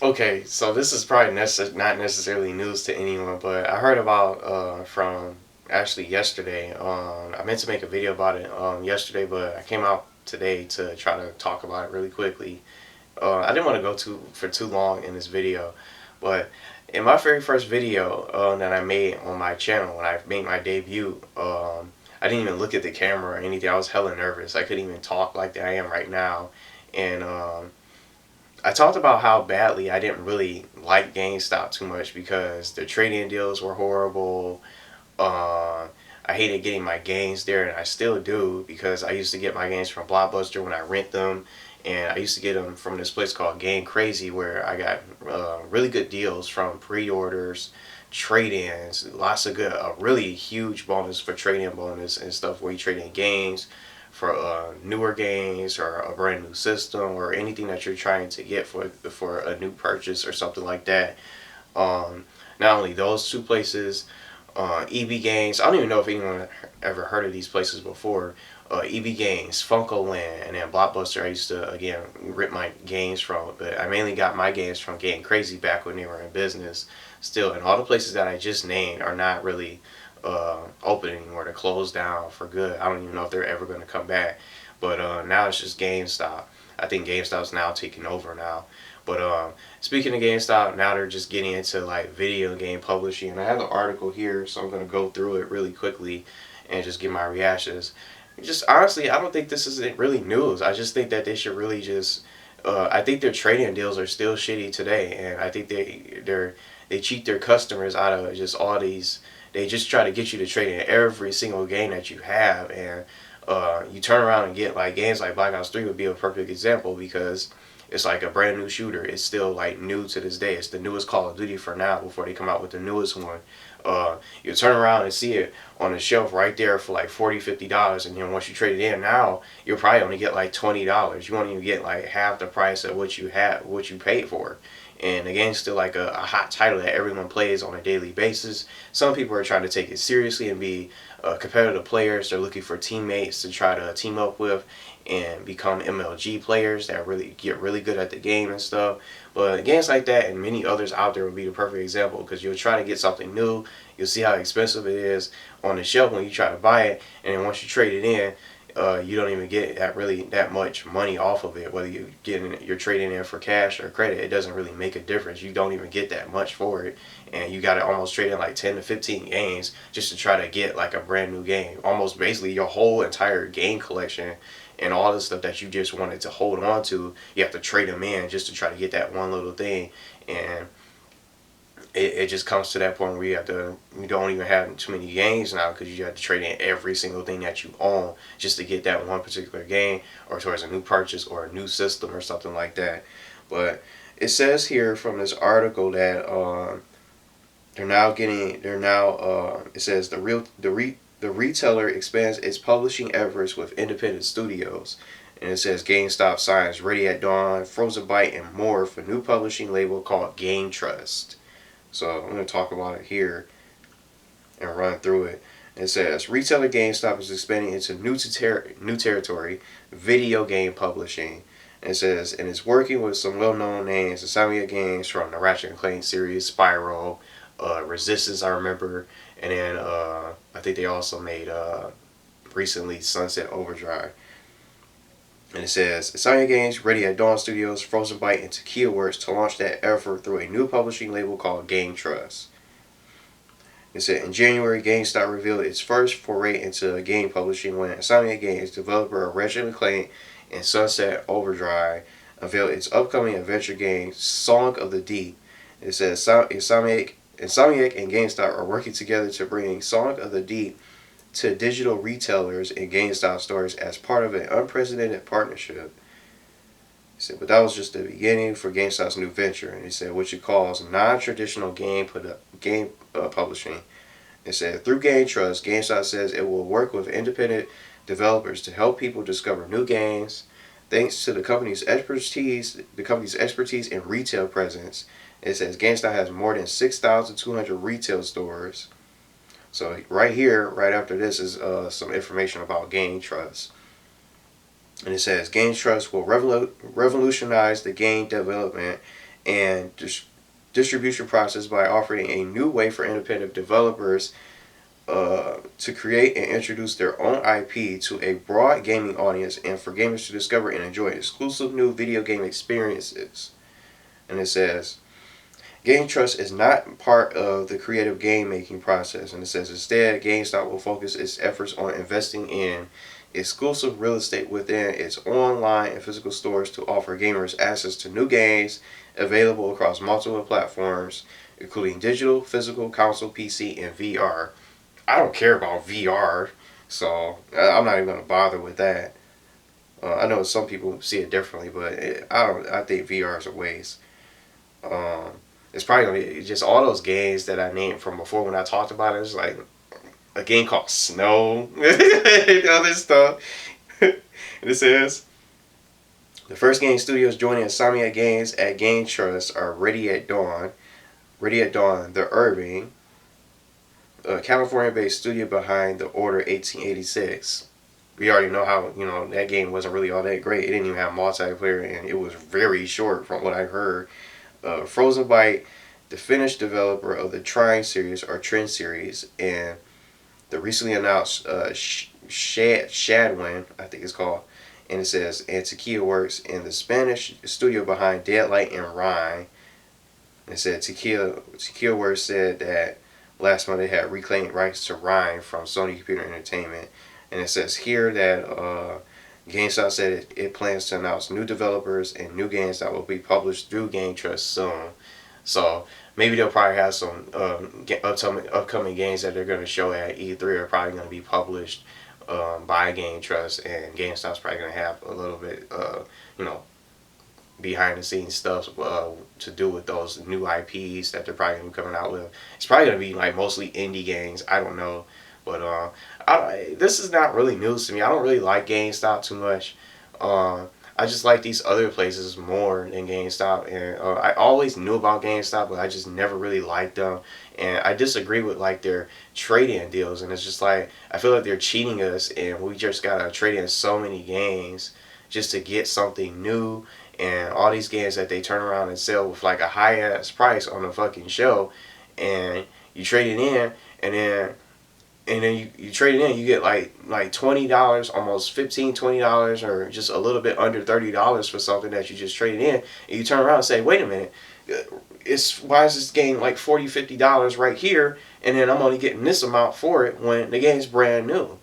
Okay, so this is probably not necessarily news to anyone, but I heard about from actually yesterday. I meant to make a video about it yesterday, but I came out today to try to talk about it really quickly. I didn't want to go too long in this video, but in my very first video that I made on my channel when I made my debut, I didn't even look at the camera or anything. I was hella nervous. I couldn't even talk like I am right now, and I talked about how badly I didn't really like GameStop too much because the trade-in deals were horrible. I hated getting my games there, and I still do because I used to get my games from Blockbuster when I rent them, and I used to get them from this place called Game Crazy where I got really good deals from pre-orders, trade-ins, lots of good, a really huge bonus for trade-in bonus and stuff where you trade in games for newer games or a brand new system or anything that you're trying to get for a new purchase or something like that. Um, Not only those two places, EB Games. I don't even know if anyone ever heard of these places before. EB Games, Funko Land, and then Blockbuster. I used to again rip my games from, but I mainly got my games from Getting Crazy back when they were in business. Still, and all the places that I just named are not really open anymore. They're closed down for good. I don't even know if they're ever going to come back. But now it's just GameStop. I think GameStop's now taking over now. But speaking of GameStop, now they're just getting into like video game publishing. And I have an article here, so I'm going to go through it really quickly and just give my reactions. Just honestly, I don't think this is really news. I just think that they should really just. I think their trading deals are still shitty today, and I think they cheat their customers out of just all these. They just try to get you to trade in every single game that you have, and you turn around and get like games like Black Ops 3 would be a perfect example because it's like a brand new shooter. It's still like new to this day. It's the newest Call of Duty for now before they come out with the newest one. You turn around and see it on the shelf right there for like $40, $50, and then once you trade it in now, you'll probably only get like $20. You won't even get like half the price of what you paid for. And the game's still like a hot title that everyone plays on a daily basis. Some people are trying to take it seriously and be competitive players. They're looking for teammates to try to team up with and become MLG players that really get really good at the game and stuff. But games like that and many others out there would be the perfect example because you'll try to get something new. You'll see how expensive it is on the shelf when you try to buy it, and then once you trade it in, you don't even get that much money off of it. Whether you're trading in for cash or credit, it doesn't really make a difference. You don't even get that much for it, and you got to almost trade in like 10 to 15 games just to try to get like a brand new game. Almost basically your whole entire game collection and all the stuff that you just wanted to hold on to, you have to trade them in just to try to get that one little thing. And it just comes to that point where you don't even have too many games now because you have to trade in every single thing that you own just to get that one particular game or towards a new purchase or a new system or something like that. But it says here from this article that it says the retailer expands its publishing efforts with independent studios. And it says GameStop signs Ready at Dawn, Frozen Byte, and more for new publishing label called GameTrust. So I'm going to talk about it here and run through it. It says retailer GameStop is expanding into new territory, video game publishing. And it says and it's working with some well-known names, Insomnia Games from the Ratchet and Clank series, Spyro, Resistance. I remember, and then I think they also made recently Sunset Overdrive. And it says Insomnia Games, Ready at Dawn Studios, Frozen Byte, and Tequila Works to launch that effort through a new publishing label called GameTrust. It said in January, GameStop revealed its first foray into game publishing when Insomnia Games, developer of Ratchet and Clank and Sunset Overdrive, unveiled its upcoming adventure game, Song of the Deep. It says Insomniac and GameStop are working together to bring Song of the Deep to digital retailers and GameStop stores as part of an unprecedented partnership. He said, but that was just the beginning for GameStop's new venture, and he said, which it calls non-traditional game publishing. It said, through GameTrust, GameStop says it will work with independent developers to help people discover new games. Thanks to the company's expertise in retail presence, it says GameStop has more than 6,200 retail stores. So right here, right after this is some information about GameTrust. And it says GameTrust will revolutionize the game development and distribution process by offering a new way for independent developers to create and introduce their own IP to a broad gaming audience, and for gamers to discover and enjoy exclusive new video game experiences. And it says, GameTrust is not part of the creative game making process. And it says, instead, GameStop will focus its efforts on investing in exclusive real estate within its online and physical stores to offer gamers access to new games available across multiple platforms, including digital, physical, console, PC, and VR. I don't care about VR, so I'm not even going to bother with that. I know some people see it differently, but I don't. I think VR is a waste. Um, it's probably gonna be just all those games that I named from before when I talked about it. It's like a game called Snow, and other stuff. And it says the first game studios joining Insomniac Games at GameTrust are Ready at Dawn, The Irving, a California-based studio behind The Order 1886. We already know how, that game wasn't really all that great. It didn't even have multiplayer, and it was very short from what I heard. Frozen Byte, the Finnish developer of the Trine series or Trend series, and the recently announced Shadwin, I think it's called, and it says, and Tequila Works in the Spanish studio behind Deadlight and Rhine. And it said Tequila Works said that last month they had reclaimed rights to Rhine from Sony Computer Entertainment. And it says here that GameStop said it plans to announce new developers and new games that will be published through GameTrust soon. So maybe they'll probably have some upcoming games that they're going to show at E3 are probably going to be published by GameTrust, and GameStop's probably going to have a little bit, behind the scenes stuff to do with those new IPs that they're probably going to be coming out with. It's probably going to be like mostly indie games. I don't know. But this is not really news to me. I don't really like GameStop too much. I just like these other places more than GameStop. And I always knew about GameStop, but I just never really liked them. And I disagree with like their trade-in deals. And it's just like, I feel like they're cheating us, and we just got to trade in so many games just to get something new. And all these games that they turn around and sell with like a high-ass price on the fucking show. And you trade it in, and then you trade it in, you get like $20, almost $15, $20, or just a little bit under $30 for something that you just traded in, and you turn around and say, wait a minute, why is this game like $40, $50 right here, and then I'm only getting this amount for it when the game's brand new,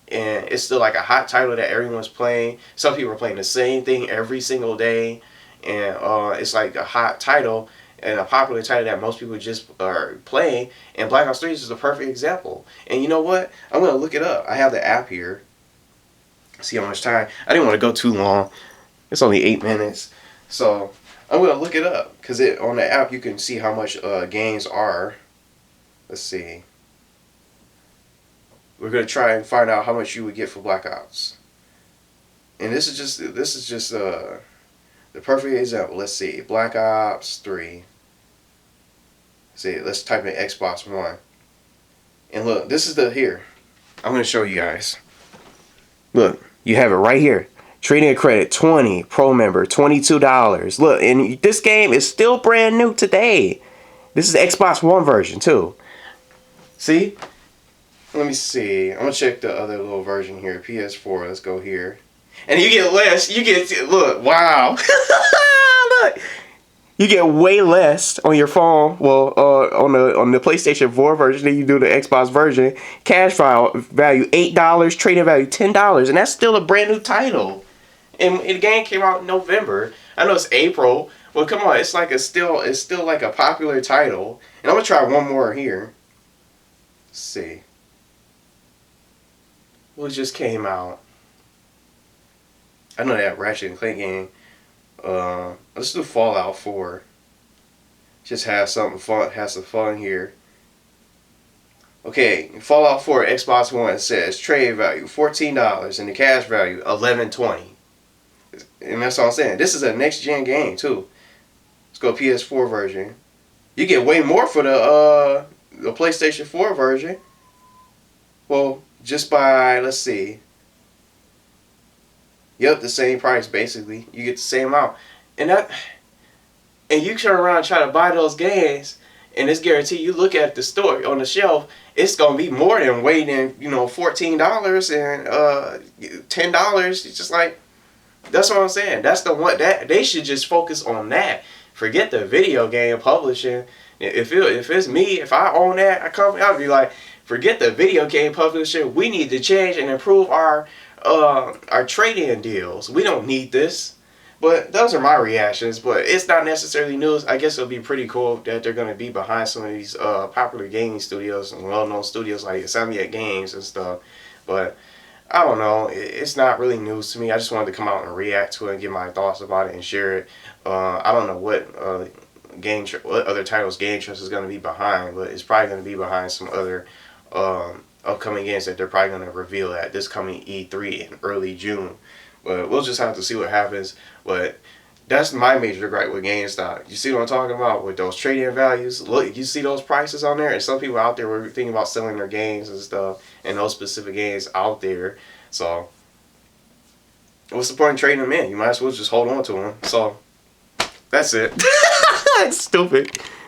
and it's still like a hot title that everyone's playing. Some people are playing the same thing every single day, and it's like a hot title and a popular title that most people just are playing, and Black Ops 3 is a perfect example. And you know what? I'm going to look it up. I have the app here. See how much time. I didn't want to go too long. It's only 8 minutes. So I'm going to look it up, because on the app you can see how much games are. Let's see. We're going to try and find out how much you would get for Black Ops. And this is just the perfect example. Let's see. Black Ops 3. See, let's type in Xbox One. And look, this is here. I'm going to show you guys. Look, you have it right here. Trading credit 20, pro member $22. Look, and this game is still brand new today. This is the Xbox One version too. See? Let me see. I'm going to check the other little version here. PS4. Let's go here. And you get less. Look, wow. Look. You get way less on your phone. Well, on the PlayStation 4 version than you do the Xbox version. Cash value $8, trading value $10, and that's still a brand new title. And the game came out in November. I know it's April. Well, come on, it's still like a popular title. And I'm gonna try one more here. Let's see. What just came out? I know that Ratchet and Clank game. Let's do Fallout 4. Just have some fun here. Okay, Fallout 4 Xbox One says trade value $14 and the cash value $11.20. And that's all I'm saying. This is a next gen game too. Let's go PS4 version. You get way more for the PlayStation 4 version. Well, just by, let's see. Yep, the same price basically. You get the same amount. And and you turn around and try to buy those games, and it's guaranteed. You look at the store on the shelf, it's gonna be more than waiting, $14 and $10. It's just like, that's what I'm saying. That's the one that they should just focus on that. Forget the video game publishing. If it's me, if I own that company, I'd be like, forget the video game publishing. We need to change and improve our trade-in deals. We don't need this. But those are my reactions. But it's not necessarily news. I guess it'll be pretty cool that they're going to be behind some of these popular gaming studios and well-known studios like Insomniac Games and stuff. But I don't know. It's not really news to me. I just wanted to come out and react to it and give my thoughts about it and share it. I don't know what what other titles GameTrust is going to be behind, but it's probably going to be behind some other upcoming games that they're probably going to reveal at this coming E3 in early June. But we'll just have to see what happens. But that's my major gripe with GameStop. You see what I'm talking about with those trade-in values? Look, you see those prices on there, and some people out there were thinking about selling their games and stuff, and those specific games out there. So what's the point of trading them in? You might as well just hold on to them. So that's it. It's stupid.